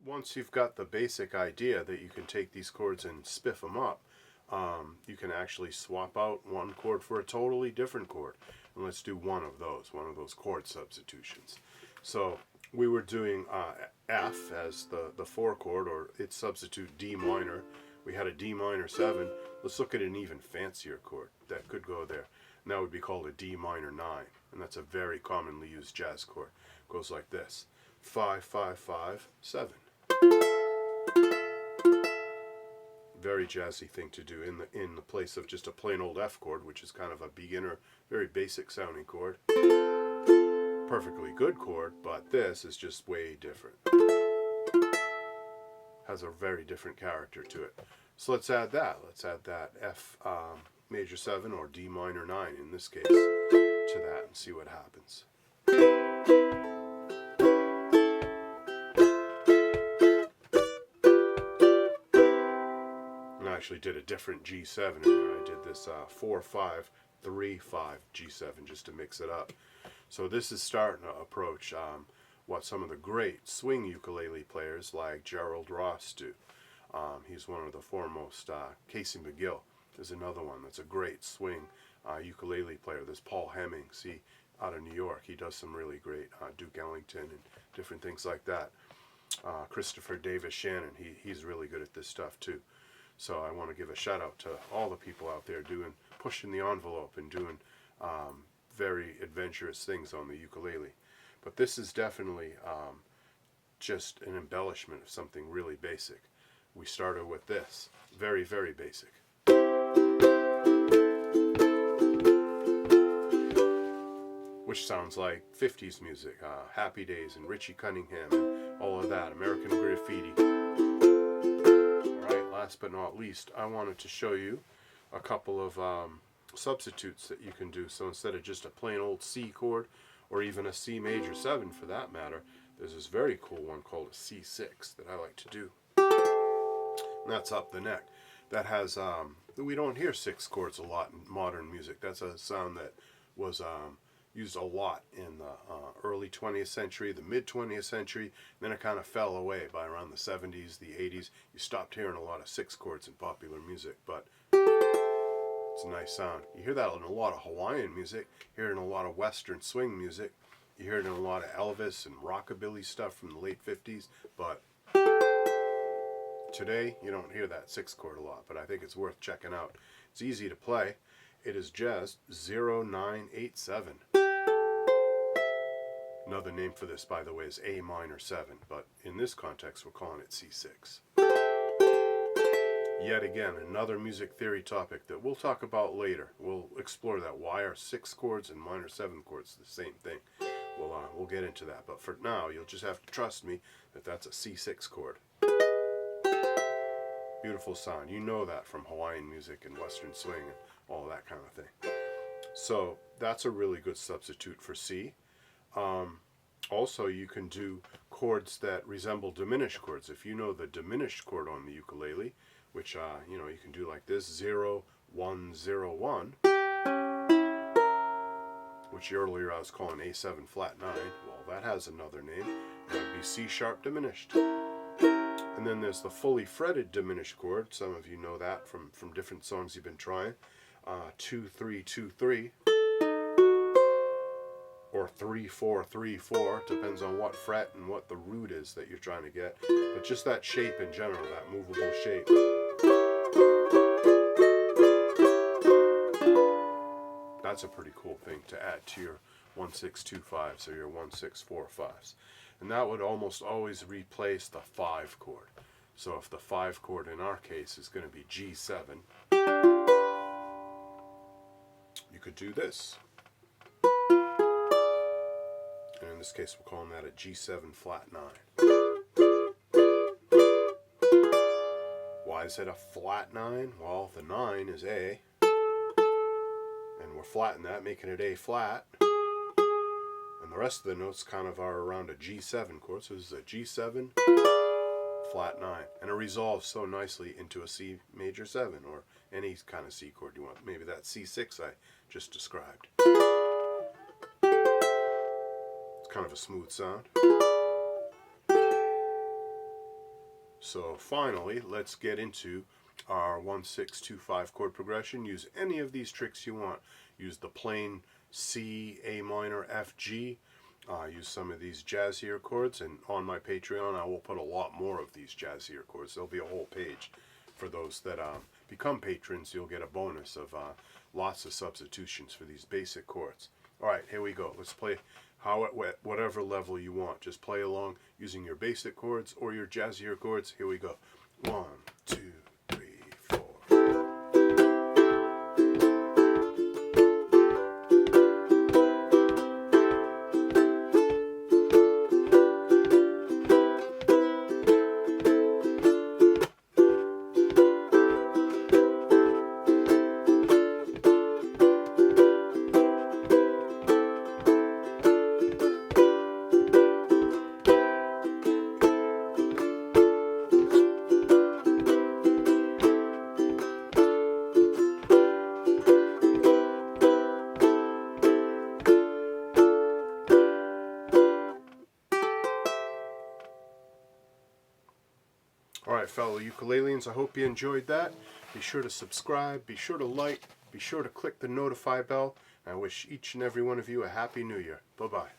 once you've got the basic idea that you can take these chords and spiff them up, you can actually swap out one chord for a totally different chord. And let's do one of those chord substitutions. So we were doing F as the 4 chord, or its substitute D minor. We had a D minor 7. Let's look at an even fancier chord that could go there. And that would be called a D minor 9. And that's a very commonly used jazz chord. It goes like this: 5, 5, 5, 7. Very jazzy thing to do in the place of just a plain old F chord, which is kind of a beginner, very basic sounding chord. Perfectly good chord, but this is just way different. Has a very different character to it. So let's add that. Let's add that F major 7, or D minor 9 in this case, to that and see what happens. I actually did a different G7 in there. I did this 4, 5, 3, 5 G7 just to mix it up. So this is starting to approach what some of the great swing ukulele players like Gerald Ross do. He's one of the foremost. Casey McGill is another one that's a great swing ukulele player. There's Paul Hemmings, out of New York. He does some really great Duke Ellington and different things like that. Christopher Davis Shannon, he's really good at this stuff too. So I want to give a shout out to all the people out there pushing the envelope and doing very adventurous things on the ukulele. But this is definitely just an embellishment of something really basic. We started with this, very, very basic. Which sounds like 50s music, Happy Days and Richie Cunningham and all of that, American Graffiti. Alright, last but not least, I wanted to show you a couple of substitutes that you can do. So instead of just a plain old C chord, or even a C major 7 for that matter, there's this very cool one called a C6 that I like to do. And that's up the neck. That has, we don't hear 6 chords a lot in modern music. That's a sound that was used a lot in the early 20th century, the mid 20th century, and then it kind of fell away by around the 70s, the 80s. You stopped hearing a lot of 6 chords in popular music, but it's a nice sound. You hear that in a lot of Hawaiian music, you hear it in a lot of Western swing music, you hear it in a lot of Elvis and rockabilly stuff from the late 50s, but today you don't hear that 6 chord a lot, but I think it's worth checking out. It's easy to play. It is just 0987. Another name for this, by the way, is A minor 7, but in this context we're calling it C6. Yet again, another music theory topic that we'll talk about later. We'll explore that. Why are 6 chords and minor 7 chords the same thing? We'll get into that, but for now you'll just have to trust me that that's a C6 chord. Beautiful sound. You know that from Hawaiian music and Western swing and all that kind of thing. So that's a really good substitute for C. Also, you can do chords that resemble diminished chords. If you know the diminished chord on the ukulele, which you know, you can do like this: 0, 1, 0, 1, which earlier I was calling A7 flat 9. Well, that has another name. That would be C sharp diminished. And then there's the fully fretted diminished chord. Some of you know that from different songs you've been trying. 2, 3, 2, 3, or 3, 4, 3, 4. Depends on what fret and what the root is that you're trying to get. But just that shape in general, that movable shape. That's a pretty cool thing to add to your 1-6-2-5s or your 1-6-4-5s. And that would almost always replace the 5 chord. So if the 5 chord in our case is going to be G7, you could do this. And in this case we're calling that a G7 flat 9. Why is it a flat 9? Well, the 9 is A, and we're flattening that, making it A flat. And the rest of the notes kind of are around a G7 chord, so this is a G7 flat 9, and it resolves so nicely into a C major 7 or any kind of C chord you want. Maybe that C6 I just described. It's kind of a smooth sound. So finally, let's get into our 1-6-2-5 chord progression. Use any of these tricks you want. Use the plain C, A minor, F, G. Use some of these jazzier chords, and on my Patreon I will put a lot more of these jazzier chords. There'll be a whole page for those that become patrons. You'll get a bonus of lots of substitutions for these basic chords. Alright, here we go. Let's play whatever level you want. Just play along using your basic chords or your jazzier chords. Here we go. 1, 2, 3, 4. Alright, fellow ukuleleans, I hope you enjoyed that. Be sure to subscribe, be sure to like, be sure to click the notify bell, and I wish each and every one of you a Happy New Year. Bye-bye.